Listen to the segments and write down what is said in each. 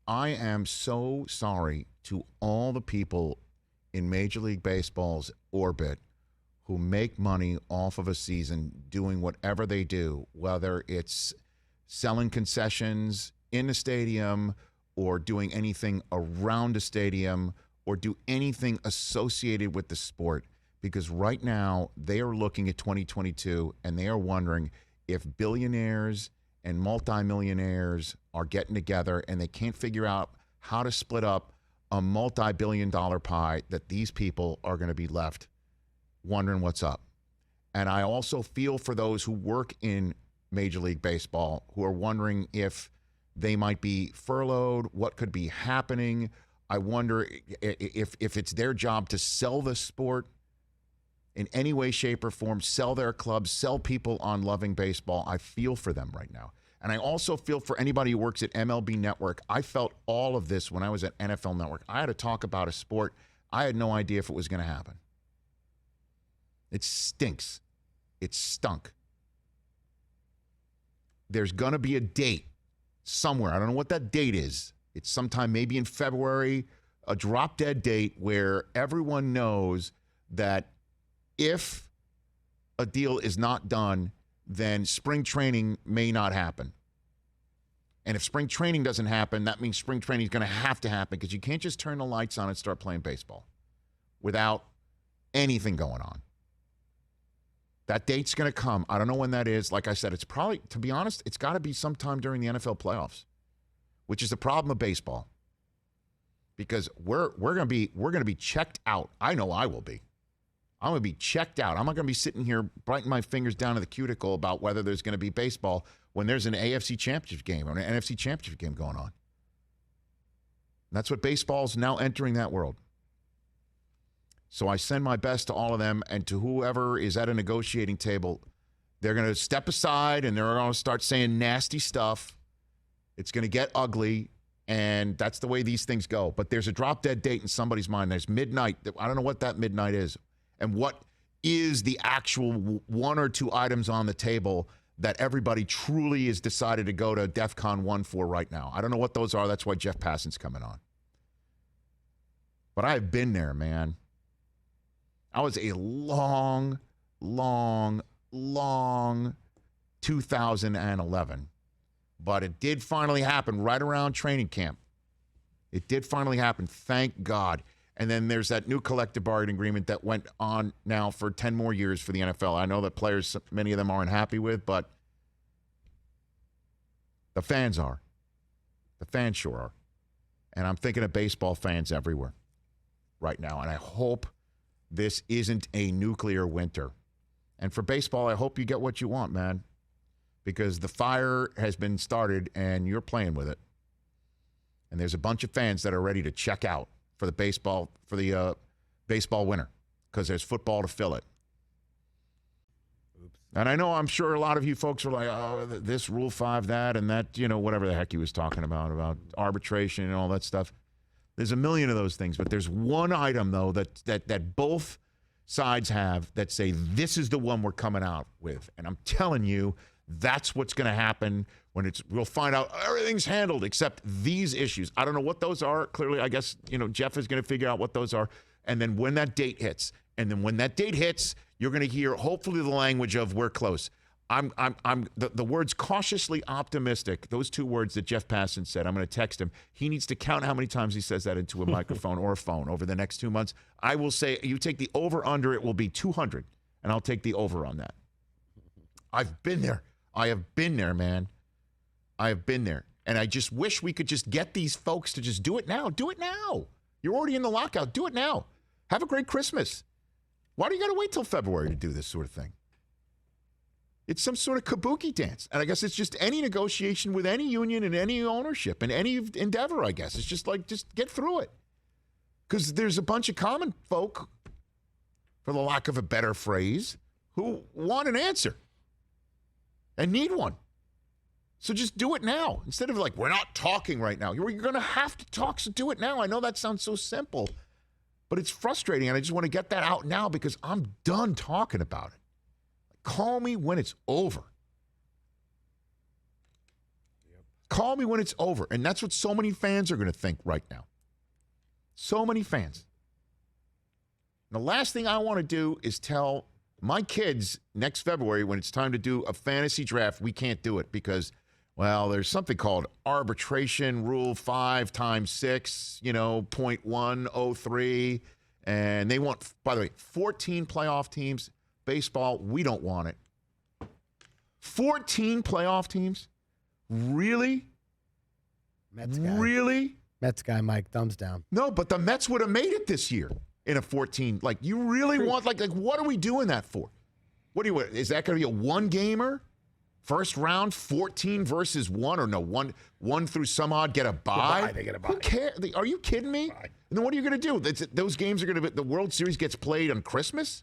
I am so sorry to all the people in Major League Baseball's orbit who make money off of a season doing whatever they do, whether it's selling concessions in the stadium or doing anything around a stadium or do anything associated with the sport. Because right now they are looking at 2022 and they are wondering if billionaires and multimillionaires are getting together and they can't figure out how to split up a multi-billion-dollar pie, that these people are going to be left wondering what's up. And I also feel for those who work in Major League Baseball who are wondering if they might be furloughed, what could be happening. I wonder if it's their job to sell the sport in any way, shape, or form, sell their clubs, sell people on loving baseball. I feel for them right now. And I also feel for anybody who works at MLB Network. I felt all of this when I was at NFL Network. I had to talk about a sport. I had no idea if it was going to happen. It stinks. It stunk. There's going to be a date somewhere. I don't know what that date is. It's sometime maybe in February, a drop-dead date where everyone knows that if a deal is not done, then spring training may not happen. And if spring training doesn't happen, that means spring training is going to happen because you can't just turn the lights on and start playing baseball without anything going on. That date's going to come. I don't know when that is. Like I said, it's probably, to be honest, it's got to be sometime during the NFL playoffs, which is the problem of baseball. Because we're going to be checked out. I know I will be. I'm going to be checked out. I'm not going to be sitting here biting my fingers down to the cuticle about whether there's going to be baseball when there's an AFC championship game or an NFC championship game going on. And that's what baseball is now entering, that world. So I send my best to all of them, and to whoever is at a negotiating table. They're going to step aside and they're going to start saying nasty stuff. It's going to get ugly, and that's the way these things go. But there's a drop-dead date in somebody's mind. There's midnight. I don't know what that midnight is. And what is the actual one or two items on the table that everybody truly is decided to go to DEFCON 1 for right now? I don't know what those are. That's why Jeff Passan's coming on. But I've been there, man. I was a long 2011. But it did finally happen right around training camp. It did finally happen, thank God. And then there's that new collective bargaining agreement that went on now for 10 more years for the NFL. I know that players, many of them aren't happy with, but the fans are. The fans sure are. And I'm thinking of baseball fans everywhere right now. And I hope this isn't a nuclear winter. And for baseball, I hope you get what you want, man. Because the fire has been started and you're playing with it. And there's a bunch of fans that are ready to check out for the baseball winter because there's football to fill it. Oops. And I know, I'm sure a lot of you folks are like, oh, this Rule 5, that, and that, whatever the heck he was talking about arbitration and all that stuff. There's a million of those things, but there's one item, though, that both sides have that say this is the one we're coming out with. And I'm telling you, that's what's going to happen when we'll find out everything's handled except these issues. I don't know what those are. Clearly, I guess, Jeff is going to figure out what those are. And then when that date hits, you're going to hear hopefully the language of we're close. The words cautiously optimistic, those two words that Jeff Passan said, I'm going to text him. He needs to count how many times he says that into a microphone or a phone over the next 2 months. I will say, you take the over under, it will be 200, and I'll take the over on that. I've been there. I have been there, man. I have been there. And I just wish we could just get these folks to just do it now. Do it now. You're already in the lockout. Do it now. Have a great Christmas. Why do you got to wait till February to do this sort of thing? It's some sort of kabuki dance. And I guess it's just any negotiation with any union and any ownership and any endeavor, I guess. It's just like, just get through it. Because there's a bunch of common folk, for the lack of a better phrase, who want an answer and need one. So just do it now. Instead of like, we're not talking right now. You're going to have to talk, so do it now. I know that sounds so simple, but it's frustrating, and I just want to get that out now because I'm done talking about it. Call me when it's over. Yep. call me when it's over. And that's what so many fans are going to think right now. So many fans. The last thing I want to do is tell my kids next February when it's time to do a fantasy draft, we can't do it because, well, there's something called arbitration rule 5 times 6, 0.103. And they want, by the way, 14 playoff teams. Baseball, we don't want it. 14 playoff teams? Really? Mets guy. Really? Mets guy, Mike, thumbs down. No, but the Mets would have made it this year in a 14. Like, you really want, like what are we doing that for? Is that going to be a one-gamer? First round, 14 versus 1, or no, one through some odd get a bye? They get a bye. Who cares? Are you kidding me? Bye. And then what are you going to do? Those games are going to be, the World Series gets played on Christmas?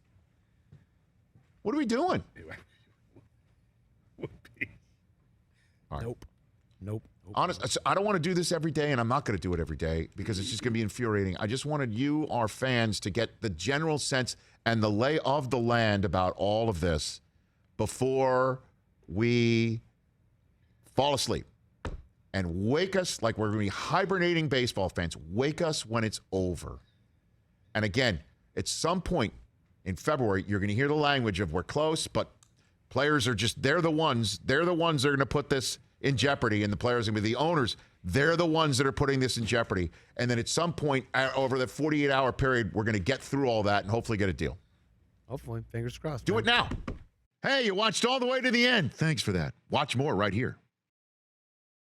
What are we doing? All right. Nope. Honest, I don't want to do this every day, and I'm not going to do it every day because it's just going to be infuriating. I just wanted you, our fans, to get the general sense and the lay of the land about all of this before we fall asleep. And wake us like we're going to be hibernating baseball fans. Wake us when it's over. And again, at some point in February, you're going to hear the language of we're close, but players are just, they're the ones that are going to put this in jeopardy, and the players are going to be the owners. They're the ones that are putting this in jeopardy. And then at some point over the 48-hour period, we're going to get through all that and hopefully get a deal. Hopefully. Fingers crossed. Do it now. Hey, you watched all the way to the end. Thanks for that. Watch more right here.